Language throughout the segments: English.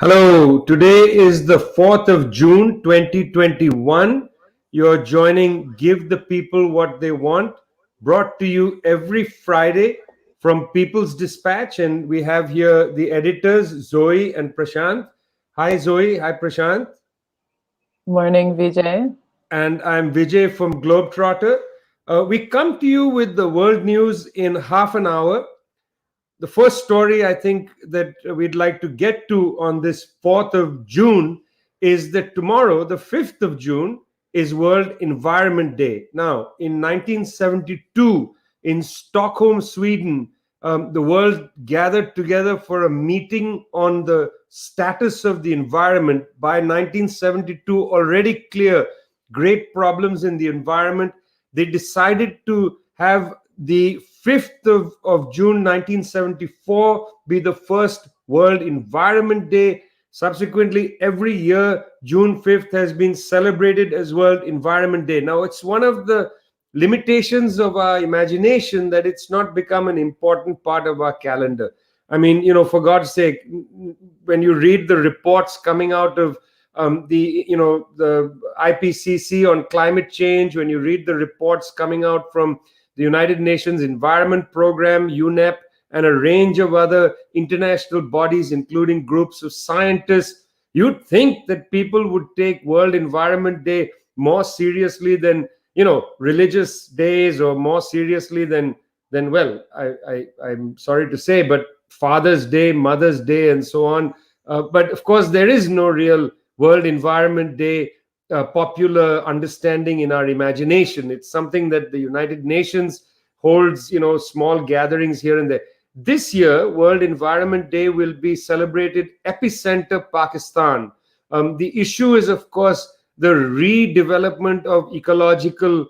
Hello, today is the 4th of June 2021. You're joining Give the People What They Want, brought to you every Friday from People's Dispatch. And we have here the editors, Zoe and Prashant. Hi, Zoe. Hi, Prashant. Morning, Vijay. And I'm Vijay from Globetrotter. We come to you with the world news in half an hour. The first story I think that we'd like to get to on this 4th of June is that tomorrow, the 5th of June, is World Environment Day. Now, in 1972, in Stockholm, Sweden, the world gathered together for a meeting on the status of the environment. By 1972, already clear, great problems in the environment. They decided to have the 5th of June 1974 be the first World Environment Day. Subsequently, every year, June 5th has been celebrated as World Environment Day. Now, it's one of the limitations of our imagination that it's not become an important part of our calendar. I mean, for God's sake, when you read the reports coming out of the IPCC on climate change, when you read the reports coming out from the United Nations Environment Program, UNEP, and a range of other international bodies, including groups of scientists, you'd think that people would take World Environment Day more seriously than, religious days, or more seriously than well, I'm sorry to say, but Father's Day, Mother's Day, and so on. But of course, there is no real World Environment Day popular understanding in our imagination. It's something that the United Nations holds, small gatherings here and there. This year, World Environment Day will be celebrated epicenter Pakistan. The issue is, of course, the redevelopment of ecological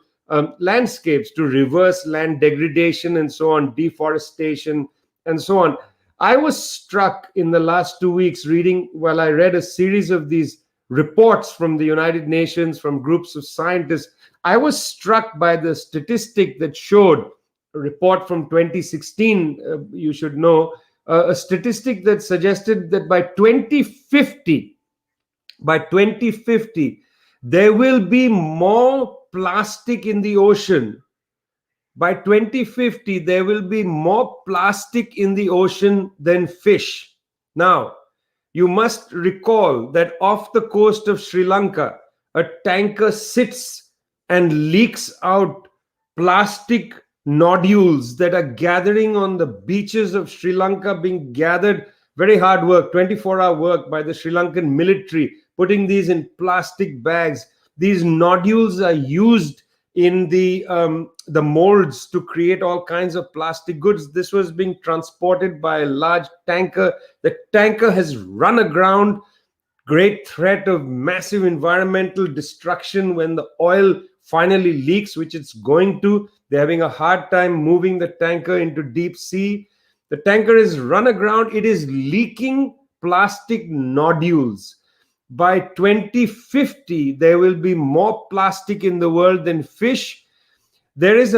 landscapes to reverse land degradation and so on, deforestation and so on. I was struck in the last 2 weeks while I read a series of these reports from the United Nations, from groups of scientists. I was struck by the statistic that showed, a report from 2016, you should know, a statistic that suggested that by 2050, there will be more plastic in the ocean. By 2050, there will be more plastic in the ocean than fish. Now, you must recall that off the coast of Sri Lanka, a tanker sits and leaks out plastic nodules that are gathering on the beaches of Sri Lanka, being gathered, very hard work, 24-hour work by the Sri Lankan military, putting these in plastic bags. These nodules are used in the molds to create all kinds of plastic goods. This was being transported by a large tanker. The tanker has run aground. Great threat of massive environmental destruction when the oil finally leaks, which it's going to. They're having a hard time moving the tanker into deep sea. The tanker is run aground. It is leaking plastic nodules. By 2050, there will be more plastic in the world than fish. There is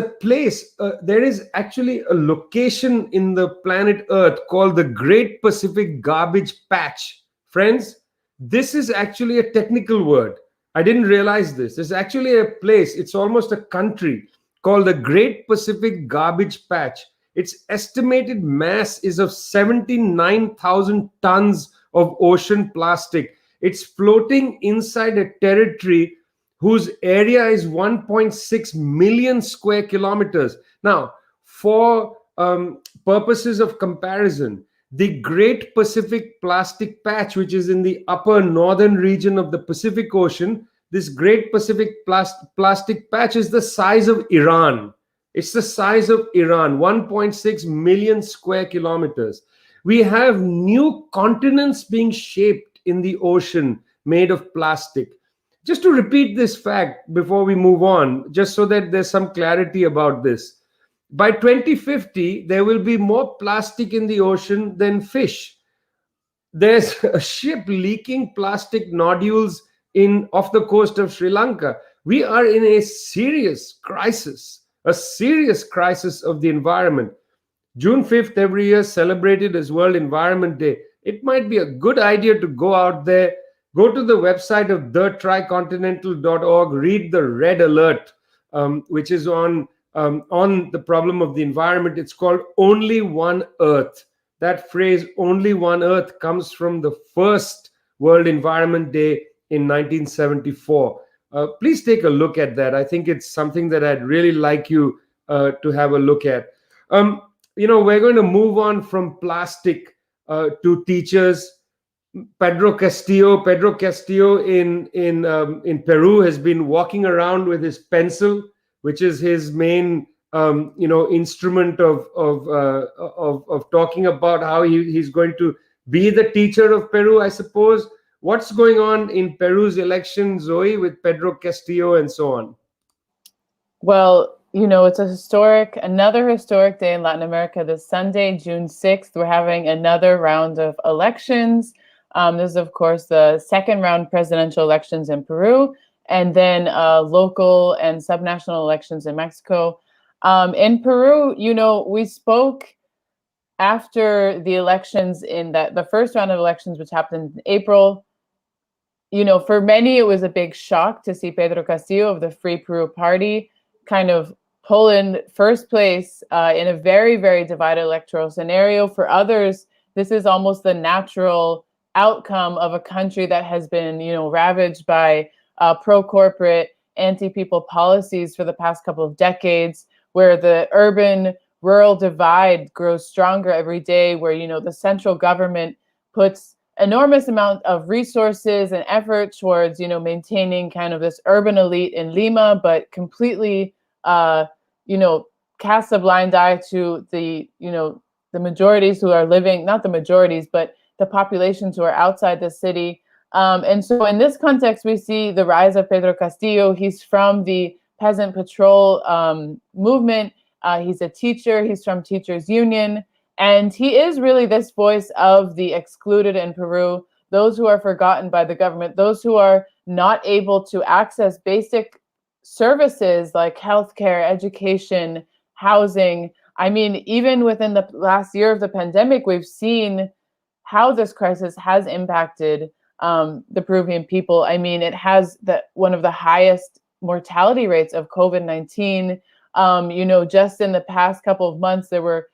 actually a location in the planet Earth called the Great Pacific Garbage Patch. Friends, this is actually a technical word. I didn't realize this. There's actually a place, it's almost a country, called the Great Pacific Garbage Patch. Its estimated mass is of 79,000 tons of ocean plastic. It's floating inside a territory whose area is 1.6 million square kilometers. Now, for purposes of comparison, the Great Pacific Plastic Patch, which is in the upper northern region of the Pacific Ocean, this Great Pacific Plastic Patch is the size of Iran. It's the size of Iran, 1.6 million square kilometers. We have new continents being shaped in the ocean made of plastic. Just to repeat this fact before we move on, just so that there's some clarity about this. By 2050, there will be more plastic in the ocean than fish. There's a ship leaking plastic nodules off the coast of Sri Lanka. We are in a serious crisis of the environment. June 5th every year celebrated as World Environment Day. it might be a good idea to go out there, go to the website of thetricontinental.org, read the red alert, which is on the problem of the environment. It's called Only One Earth. That phrase, Only One Earth, comes from the first World Environment Day in 1974. Please take a look at that. I think it's something that I'd really like you to have a look at. We're going to move on from plastic to teachers. Pedro Castillo in Peru has been walking around with his pencil, which is his main instrument of talking about how he's going to be the teacher of Peru, I suppose. What's going on in Peru's election, Zoe, with Pedro Castillo and so on? Well, it's another historic day in Latin America. This Sunday, June 6th, we're having another round of elections. This is, of course, the second round presidential elections in Peru, and then local and subnational elections in Mexico. In Peru, we spoke after the elections in the first round of elections, which happened in April. For many, it was a big shock to see Pedro Castillo of the Free Peru Party kind of pull in first place in a very, very divided electoral scenario. For others, this is almost the natural outcome of a country that has been, ravaged by pro-corporate, anti-people policies for the past couple of decades, where the urban-rural divide grows stronger every day, where, the central government puts enormous amount of resources and effort towards, maintaining kind of this urban elite in Lima, but completely, cast a blind eye to the majorities who are living, not the majorities, but the populations who are outside the city. And so in this context, we see the rise of Pedro Castillo. He's from the Peasant Patrol movement. He's a teacher. He's from Teachers Union. And he is really this voice of the excluded in Peru, those who are forgotten by the government, those who are not able to access basic services like healthcare, education, housing. I mean, even within the last year of the pandemic, we've seen how this crisis has impacted the Peruvian people. I mean, it has one of the highest mortality rates of COVID-19. Just in the past couple of months, there were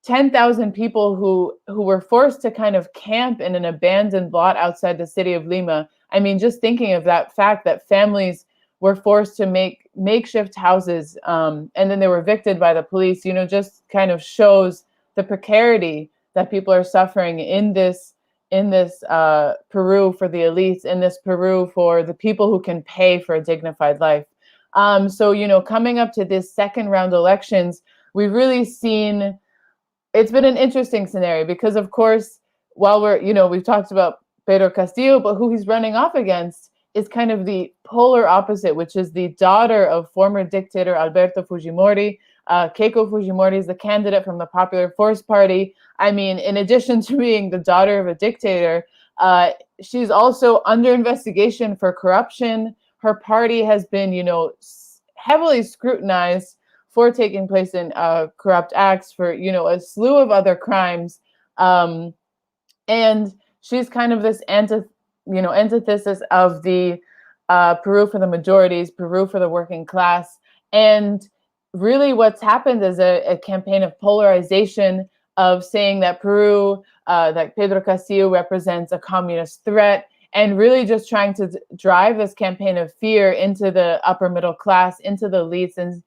10,000 people who were forced to kind of camp in an abandoned lot outside the city of Lima. I mean, just thinking of that fact that families were forced to make makeshift houses and then they were evicted by the police, just kind of shows the precarity that people are suffering in this Peru for the elites, in this Peru for the people who can pay for a dignified life. So, coming up to this second round elections, we've really seen it's been an interesting scenario because, of course, while we've talked about Pedro Castillo, but who he's running off against is kind of the polar opposite, which is the daughter of former dictator Alberto Fujimori. Keiko Fujimori is the candidate from the Popular Force Party. I mean, in addition to being the daughter of a dictator, she's also under investigation for corruption. Her party has been, heavily scrutinized for taking place in corrupt acts, for, a slew of other crimes. And she's kind of this antithesis of the Peru for the majorities, Peru for the working class. And really what's happened is a campaign of polarization, of saying that Peru, that Pedro Castillo represents a communist threat, and really just trying to drive this campaign of fear into the upper middle class, into the elites. And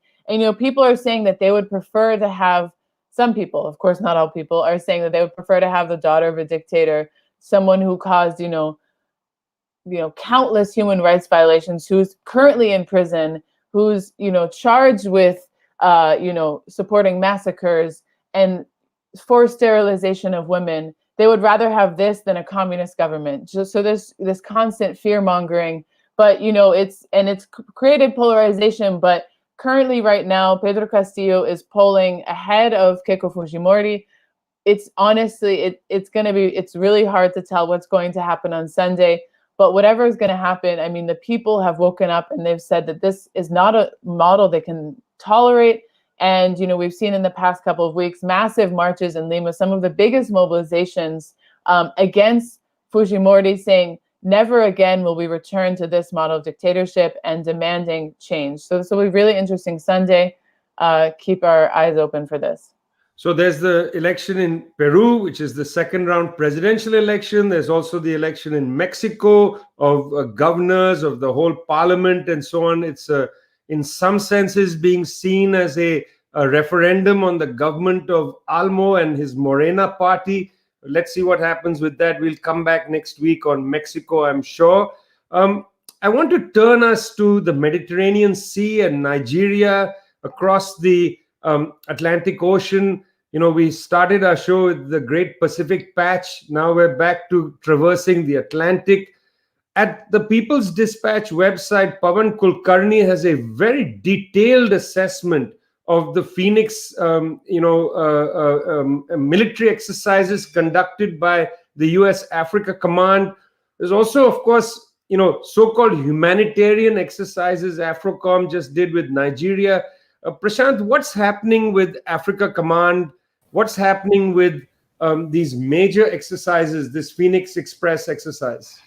people are saying that they would prefer to have, some people, of course, not all people, are saying that they would prefer to have the daughter of a dictator, someone who caused, countless human rights violations, who's currently in prison, who's, charged with, supporting massacres and forced sterilization of women. They would rather have this than a communist government. Just so this constant fear mongering, but it's created polarization. But currently, right now, Pedro Castillo is polling ahead of Keiko Fujimori. It's honestly, it's really hard to tell what's going to happen on Sunday. But whatever is going to happen, I mean, the people have woken up and they've said that this is not a model they can tolerate. And, we've seen in the past couple of weeks, massive marches in Lima, some of the biggest mobilizations against Fujimori, saying, never again will we return to this model of dictatorship, and demanding change. So this will be really interesting Sunday. Keep our eyes open for this. So there's the election in Peru, which is the second round presidential election. There's also the election in Mexico of governors, of the whole parliament, and so on. It's in some senses being seen as a referendum on the government of Almo and his Morena party. Let's see what happens with that. We'll come back next week on Mexico, I'm sure. I want to turn us to the Mediterranean Sea and Nigeria, across the Atlantic Ocean. You know, we started our show with the Great Pacific Patch. Now we're back to traversing the Atlantic. At the People's Dispatch website, Pawan Kulkarni has a very detailed assessment of the Phoenix, military exercises conducted by the U.S. Africa Command. There's also, of course, so-called humanitarian exercises AFRICOM just did with Nigeria. Prashant, what's happening with Africa Command? What's happening with these major exercises, this Phoenix Express exercise?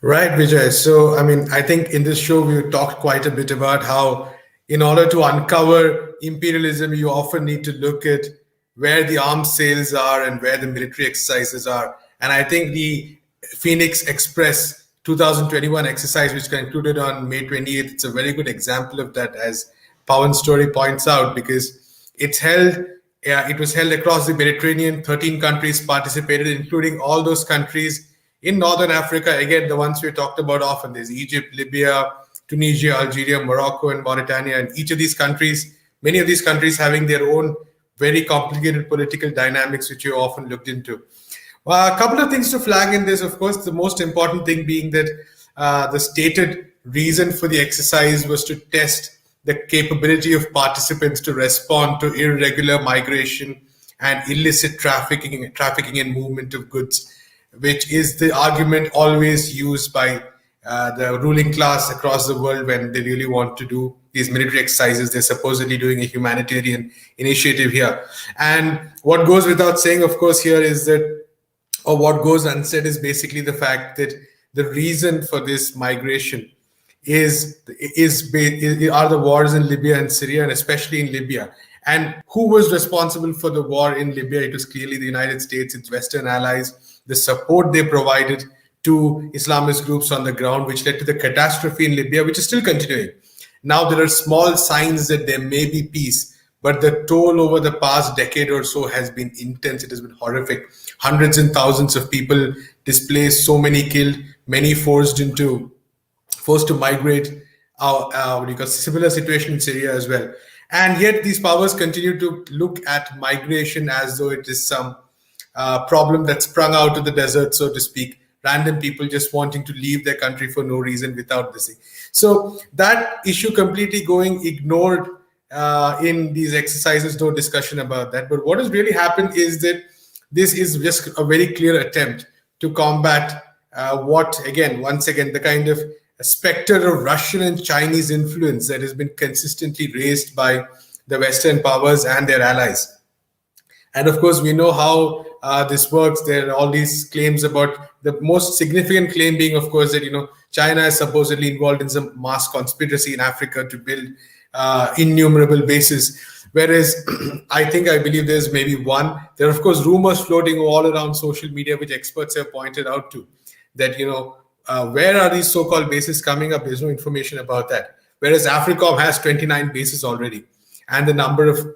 Right, Vijay. So, I think in this show, we talked quite a bit about how in order to uncover imperialism, you often need to look at where the arms sales are and where the military exercises are. And I think the Phoenix Express 2021 exercise, which concluded on May 28th, it's a very good example of that, as Pawan's story points out, because it was held across the Mediterranean. 13 countries participated, including all those countries in Northern Africa. Again, the ones we talked about often. There's Egypt, Libya, Tunisia, Algeria, Morocco, and Mauritania. And each of these countries, many of these countries having their own very complicated political dynamics, which you often looked into. A couple of things to flag in this, of course, the most important thing being that the stated reason for the exercise was to test the capability of participants to respond to irregular migration and illicit trafficking and movement of goods, which is the argument always used by the ruling class across the world when they really want to do these military exercises. They're supposedly doing a humanitarian initiative here. And what goes without saying, of course, here is that, or what goes unsaid, is basically the fact that the reason for this migration are the wars in Libya and Syria, and especially in Libya. And who was responsible for the war in Libya? It was clearly the United States, its Western allies, the support they provided to Islamist groups on the ground, which led to the catastrophe in Libya, which is still continuing. Now there are small signs that there may be peace, but the toll over the past decade or so has been intense. It has been horrific. Hundreds and thousands of people displaced, so many killed, many forced to migrate. Similar situation in Syria as well. And yet these powers continue to look at migration as though it is some problem that sprung out of the desert, so to speak. Random people just wanting to leave their country for no reason without this. So that issue completely going ignored in these exercises, no discussion about that. But what has really happened is that this is just a very clear attempt to combat once again, the kind of specter of Russian and Chinese influence that has been consistently raised by the Western powers and their allies. And of course, we know how this works. There are all these claims about, the most significant claim being, of course, that China is supposedly involved in some mass conspiracy in Africa to build innumerable bases. Whereas I believe there's maybe one. There are, of course, rumors floating all around social media, which experts have pointed out to, that, where are these so-called bases coming up? There's no information about that. Whereas AFRICOM has 29 bases already. And the number of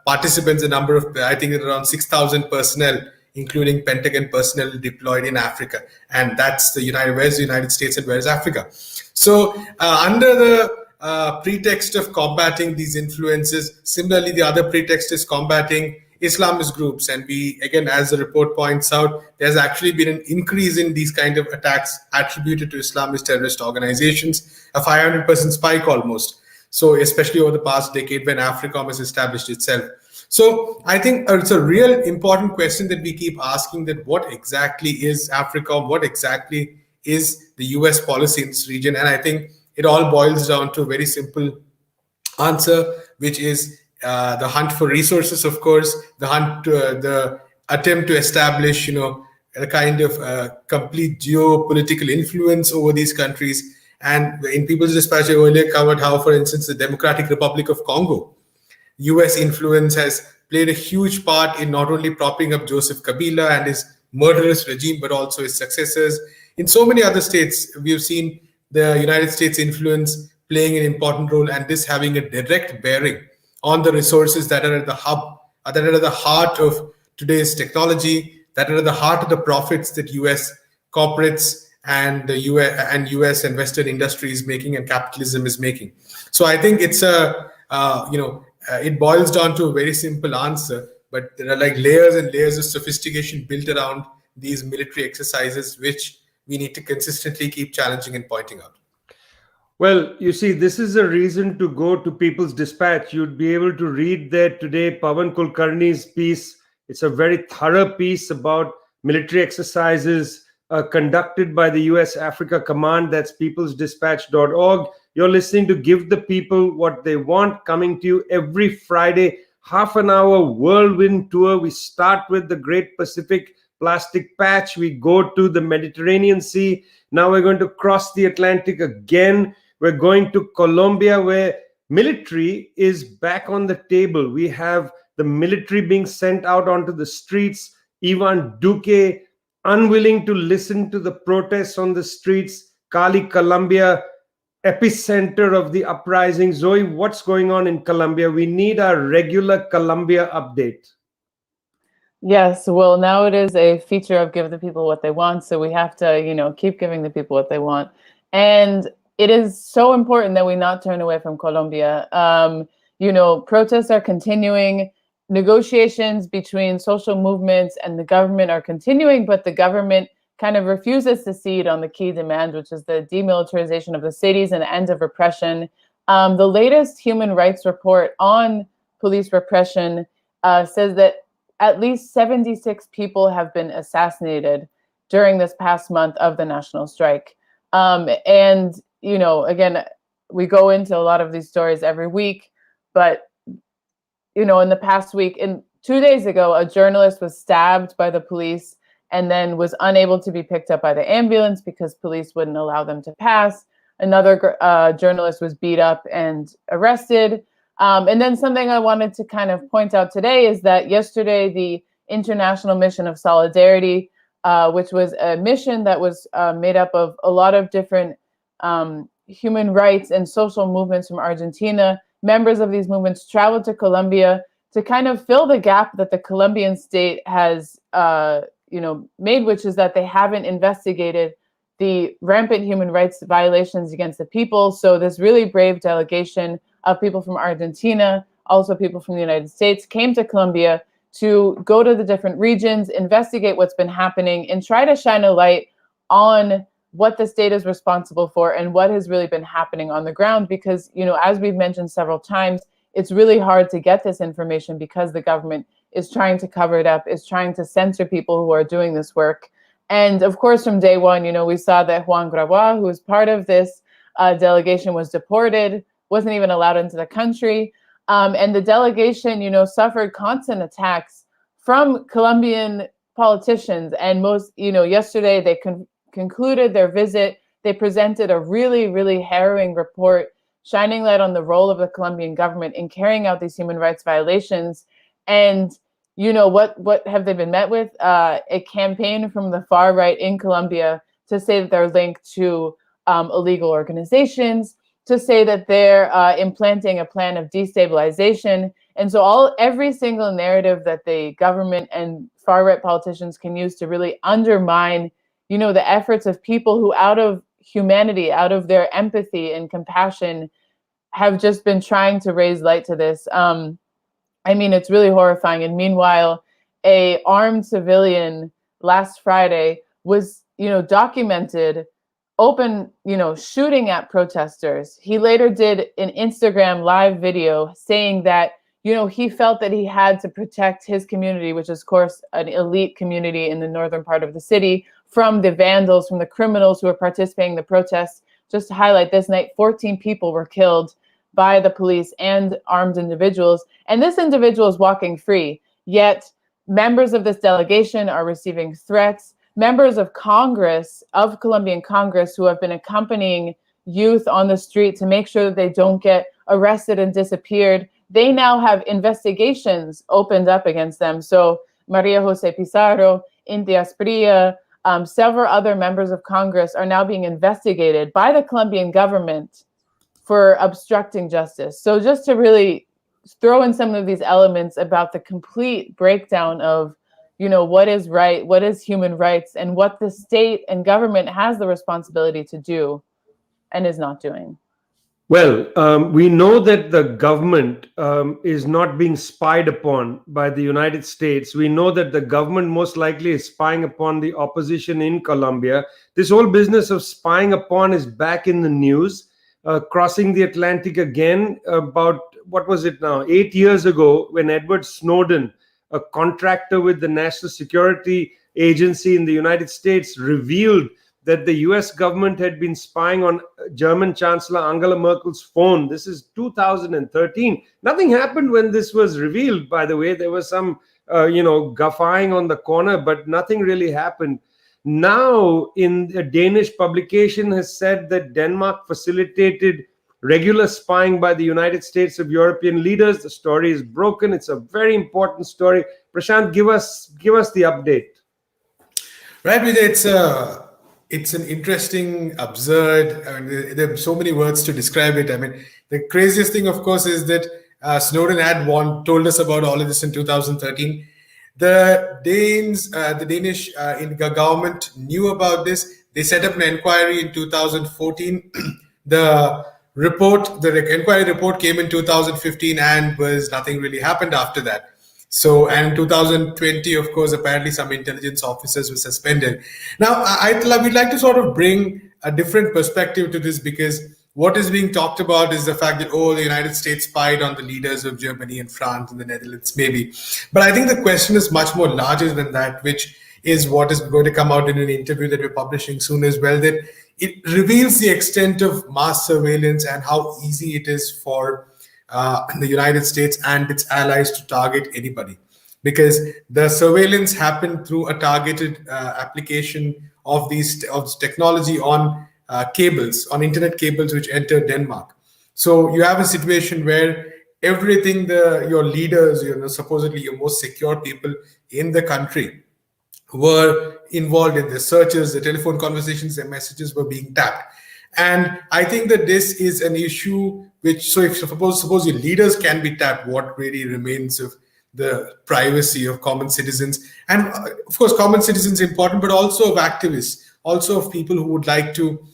participants, I think around 6,000 personnel, including Pentagon personnel deployed in Africa. And that's where's the United States and where's Africa? So under the pretext of combating these influences, similarly, the other pretext is combating Islamist groups. And we, again, as the report points out, there's actually been an increase in these kind of attacks attributed to Islamist terrorist organizations, a 500% spike almost. So especially over the past decade when AFRICOM has established itself. So I think it's a real important question that we keep asking, that what exactly is AFRICOM? What exactly is the US policy in this region? And I think it all boils down to a very simple answer, which is the hunt for resources, of course, the attempt to establish, a kind of complete geopolitical influence over these countries. And in People's Dispatch, I earlier covered how, for instance, the Democratic Republic of Congo, US influence has played a huge part in not only propping up Joseph Kabila and his murderous regime, but also his successors. In so many other states, we've seen the United States influence playing an important role, and this having a direct bearing on the resources that are at the hub, that are at the heart of today's technology, that are at the heart of the profits that US corporates and the US and Western industries making and capitalism is making. So I think it's it boils down to a very simple answer, but there are like layers and layers of sophistication built around these military exercises, which we need to consistently keep challenging and pointing out. Well, you see, this is a reason to go to People's Dispatch. You'd be able to read there today Pawan Kulkarni's piece. It's a very thorough piece about military exercises conducted by the US Africa Command. That's peoplesdispatch.org. You're listening to Give the People What They Want, coming to you every Friday, half an hour whirlwind tour. We start with the Great Pacific Plastic Patch. We go to the Mediterranean Sea. Now we're going to cross the Atlantic again. We're going to Colombia, where military is back on the table. We have the military being sent out onto the streets. Ivan Duque unwilling to listen to the protests on the streets. Cali, Colombia, epicenter of the uprising. Zoe, what's going on in Colombia? We need our regular Colombia update. Yes, well, now it is a feature of Give the People What They Want, so we have to, keep giving the people what they want. And it is so important that we not turn away from Colombia. Protests are continuing. Negotiations between social movements and the government are continuing, but the government kind of refuses to cede on the key demand, which is the demilitarization of the cities and the end of repression. The latest human rights report on police repression says that at least 76 people have been assassinated during this past month of the national strike. Again, we go into a lot of these stories every week, but, in the past week, and 2 days ago, a journalist was stabbed by the police and then was unable to be picked up by the ambulance because police wouldn't allow them to pass. Another journalist was beat up and arrested. And then something I wanted to kind of point out today is that yesterday, the International Mission of Solidarity, which was a mission that was made up of a lot of different human rights and social movements from Argentina, members of these movements traveled to Colombia to kind of fill the gap that the Colombian state has made, which is that they haven't investigated the rampant human rights violations against the people. So this really brave delegation of people from Argentina, also people from the United States, came to Colombia to go to the different regions, investigate what's been happening, and try to shine a light on what the state is responsible for and what has really been happening on the ground. Because, as we've mentioned several times, it's really hard to get this information because the government is trying to cover it up, is trying to censor people who are doing this work. And of course, from day one, we saw that Juan Gravois, who was part of this delegation, was deported, wasn't even allowed into the country. And the delegation, suffered constant attacks from Colombian politicians. And yesterday they concluded their visit. They presented a really, really harrowing report shining light on the role of the Colombian government in carrying out these human rights violations. And what have they been met with? A campaign from the far right in Colombia to say that they're linked to illegal organizations, to say that they're implanting a plan of destabilization. And so every single narrative that the government and far right politicians can use to really undermine, the efforts of people who, out of humanity, out of their empathy and compassion, have just been trying to raise light to this. It's really horrifying. And meanwhile, a armed civilian last Friday was, documented open, shooting at protesters. He later did an Instagram live video saying that, he felt that he had to protect his community, which is, of course, an elite community in the northern part of the city, from the vandals, from the criminals who were participating in the protests. Just to highlight, this night, 14 people were killed by the police and armed individuals. And this individual is walking free, yet members of this delegation are receiving threats. members of Congress, of Colombian Congress, who have been accompanying youth on the street to make sure that they don't get arrested and disappeared, they now have investigations opened up against them. So Maria Jose Pizarro, Inti Asprilla, several other members of Congress are now being investigated by the Colombian government for obstructing justice. So just to really throw in some of these elements about the complete breakdown of, what is right, what is human rights, and what the state and government has the responsibility to do and is not doing. Well, we know that the government is not being spied upon by the United States. We know that the government most likely is spying upon the opposition in Colombia. This whole business of spying upon is back in the news, crossing the Atlantic again about, what was it now, 8 years ago, when Edward Snowden, a contractor with the National Security Agency in the United States, revealed that the US government had been spying on German Chancellor Angela Merkel's phone. This is 2013. Nothing happened when this was revealed, by the way. There was some, guffawing on the corner, but nothing really happened. Now, in a Danish publication has said that Denmark facilitated regular spying by the United States of European leaders. The story is broken. It's a very important story. Prashant, give us the update. Right, Vijay, it's an interesting, absurd, there are so many words to describe it. The craziest thing, of course, is that Snowden had told us about all of this in 2013. The Danish government knew about this. They set up an inquiry in 2014. The inquiry report came in 2015, and nothing really happened after that. So, and in 2020, of course, apparently some intelligence officers were suspended. Now, we'd like to sort of bring a different perspective to this, because what is being talked about is the fact that, the United States spied on the leaders of Germany and France and the Netherlands, maybe. But I think the question is much more larger than that, which is what is going to come out in an interview that we're publishing soon as well, that it reveals the extent of mass surveillance and how easy it is for the United States and its allies to target anybody, because the surveillance happened through a targeted application of technology on cables, on internet cables which enter Denmark. So you have a situation where everything your leaders, supposedly your most secure people in the country, were involved in the searches, the telephone conversations, their messages were being tapped. And I think that this is an issue which, so if suppose your leaders can be tapped, what really remains of the privacy of common citizens? And of course, common citizens are important, but also of activists, also of people who would like to,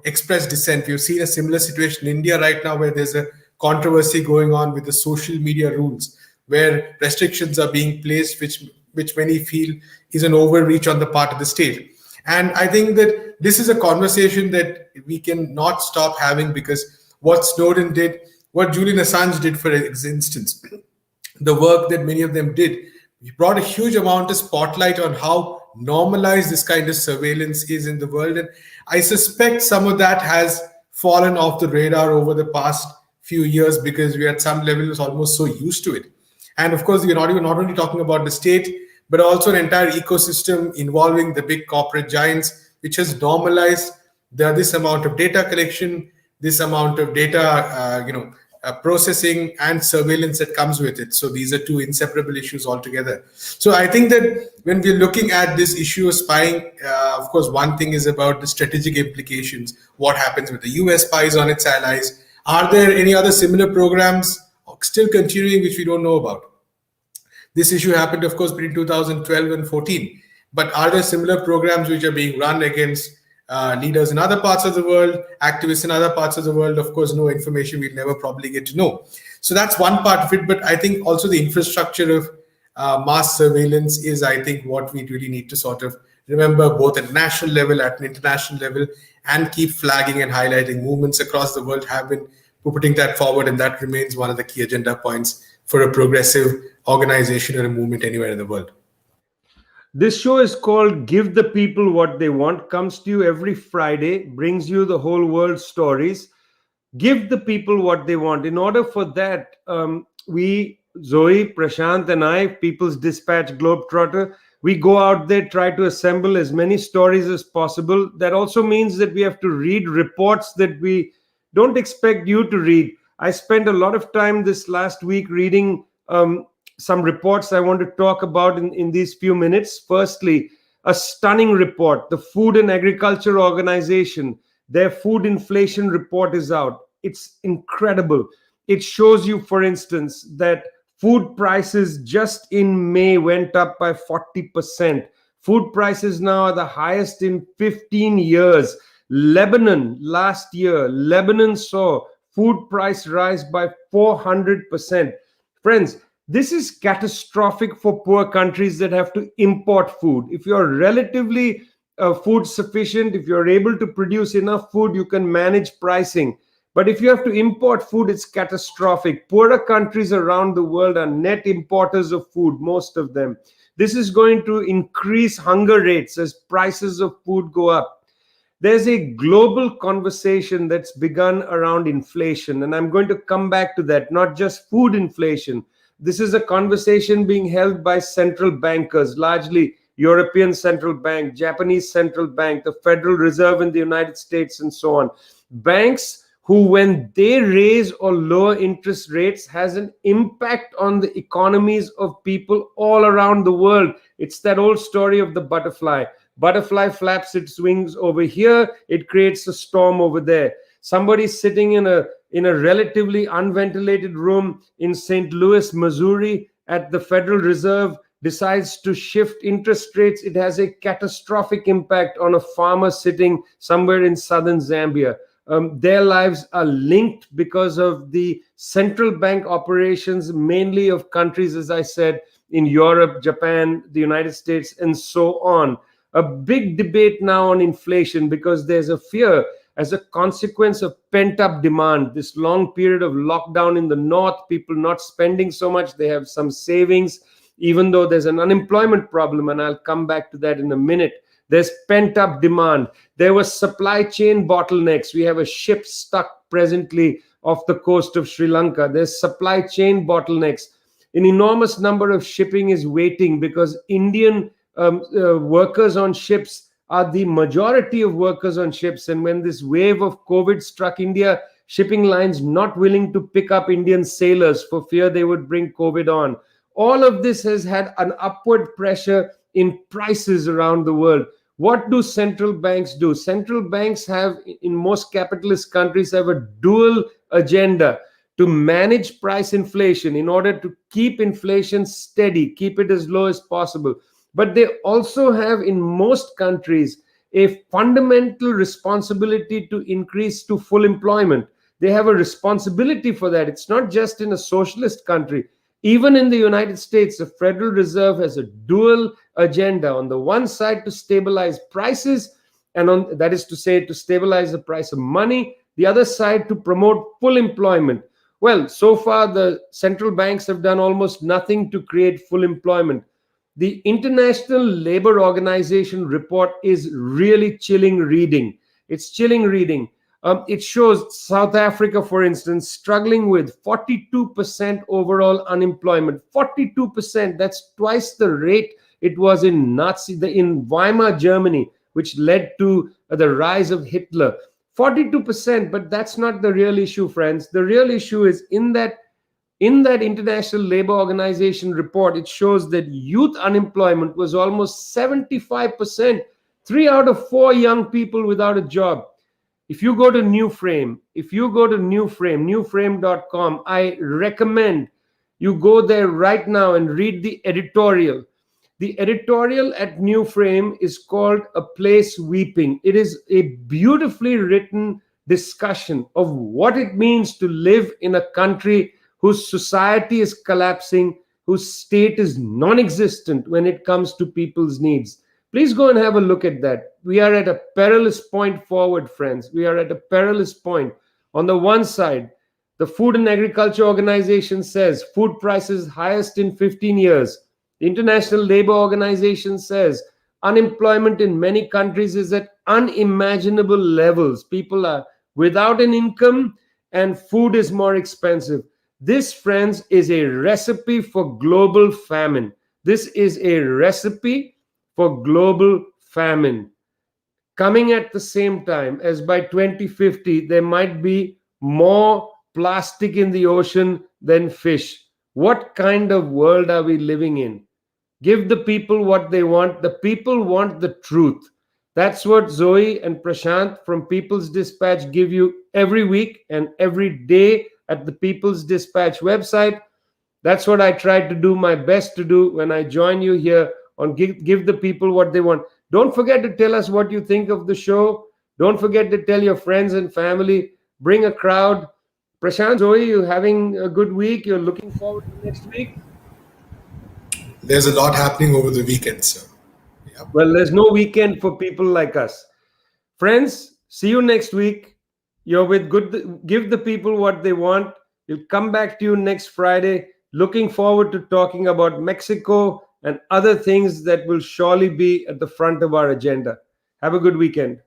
express dissent. We've seen a similar situation in India right now, where there's a controversy going on with the social media rules, where restrictions are being placed, which many feel is an overreach on the part of the state. And I think that this is a conversation that we can not stop having, because what Snowden did, what Julian Assange did, for instance, the work that many of them did, we brought a huge amount of spotlight on how normalized this kind of surveillance is in the world. And I suspect some of that has fallen off the radar over the past few years, because we at some level was almost so used to it. And of course, we're not only talking about the state, but also an entire ecosystem involving the big corporate giants, which has normalized this amount of data collection, this amount of data, processing and surveillance that comes with it. So these are two inseparable issues altogether. So I think that when we're looking at this issue of spying, of course, one thing is about the strategic implications. What happens with the US spies on its allies? Are there any other similar programs still continuing which we don't know about? This issue happened, of course, between 2012 and 14. But are there similar programs which are being run against leaders in other parts of the world, activists in other parts of the world? Of course, no information we'll never probably get to know. So that's one part of it. But I think also the infrastructure of mass surveillance is, I think, what we really need to sort of remember, both at national level, at an international level, and keep flagging and highlighting. Movements across the world have been putting that forward, and that remains one of the key agenda points for a progressive organization or a movement anywhere in the world. This show is called Give the People What They Want, comes to you every Friday, brings you the whole world's stories. Give the people what they want. In order for that, we, Zoe, Prashant and I, People's Dispatch Globetrotter, We go out there, try to assemble as many stories as possible. That also means that we have to read reports that we don't expect you to read. I spent a lot of time this last week reading some reports I want to talk about in these few minutes. Firstly, a stunning report. The Food and Agriculture Organization, their food inflation report is out. It's incredible. It shows you, for instance, that food prices just in May went up by 40%. Food prices now are the highest in 15 years. Lebanon, last year, Lebanon saw food price rise by 400%. Friends, this is catastrophic for poor countries that have to import food. If you're relatively food sufficient, if you're able to produce enough food, you can manage pricing. But if you have to import food, it's catastrophic. Poorer countries around the world are net importers of food, most of them. This is going to increase hunger rates as prices of food go up. There's a global conversation that's begun around inflation, and I'm going to come back to that, not just food inflation. This is a conversation being held by central bankers, largely European Central Bank, Japanese Central Bank, the Federal Reserve in the United States, and so on. Banks who, when they raise or lower interest rates, has an impact on the economies of people all around the world. It's that old story of the butterfly. Butterfly flaps its wings over here, it creates a storm over there. Somebody sitting in a relatively unventilated room in St. Louis, Missouri, at the Federal Reserve decides to shift interest rates. It has a catastrophic impact on a farmer sitting somewhere in southern Zambia. Their lives are linked because of the central bank operations, mainly of countries, as I said, in Europe, Japan, the United States, and so on. A big debate now on inflation because there's a fear as a consequence of pent-up demand, this long period of lockdown in the north, people not spending so much, they have some savings, even though there's an unemployment problem, and I'll come back to that in a minute. There's pent-up demand. There was supply chain bottlenecks. We have a ship stuck presently off the coast of Sri Lanka. There's supply chain bottlenecks. An enormous number of shipping is waiting because Indian workers on ships are the majority of workers on ships. And when this wave of COVID struck India, shipping lines not willing to pick up Indian sailors for fear they would bring COVID on. All of this has had an upward pressure in prices around the world. What do central banks do? Central banks have, in most capitalist countries, have a dual agenda to manage price inflation in order to keep inflation steady, keep it as low as possible. But they also have, in most countries, a fundamental responsibility to increase to full employment. They have a responsibility for that. It's not just in a socialist country. Even in the United States, the Federal Reserve has a dual agenda. On the one side, to stabilize prices, and that is to say, to stabilize the price of money. The other side, to promote full employment. Well, so far, the central banks have done almost nothing to create full employment. The International Labour Organization report is really chilling reading. It's chilling reading. It shows South Africa, for instance, struggling with 42% overall unemployment. 42%, that's twice the rate it was in Weimar Germany, which led to the rise of Hitler. 42%, but that's not the real issue, friends. The real issue is in that International Labour Organization report, it shows that youth unemployment was almost 75%. 3 out of 4 young people without a job. If you go to Newframe, newframe.com, I recommend you go there right now and read the editorial. The editorial at Newframe is called A Place Weeping. It is a beautifully written discussion of what it means to live in a country whose society is collapsing, whose state is non-existent when it comes to people's needs. Please go and have a look at that. We are at a perilous point forward, friends. We are at a perilous point. On the one side, the Food and Agriculture Organization says food prices highest in 15 years. The International Labour Organization says unemployment in many countries is at unimaginable levels. People are without an income and food is more expensive. This, friends, is a recipe for global famine. This is a recipe for global famine. Coming at the same time as by 2050, there might be more plastic in the ocean than fish. What kind of world are we living in? Give the people what they want. The people want the truth. That's what Zoe and Prashant from People's Dispatch give you every week and every day at the People's Dispatch website. That's what I tried to do my best to do when I join you here on Give the People What They Want. Don't forget to tell us what you think of the show. Don't forget to tell your friends and family. Bring a crowd. Prashant, Zoe, you having a good week? You're looking forward to next week? There's a lot happening over the weekend, sir. Yeah. Well, there's no weekend for people like us. Friends, see you next week. You're with Give the People What They Want. We'll come back to you next Friday. Looking forward to talking about Mexico and other things that will surely be at the front of our agenda. Have a good weekend.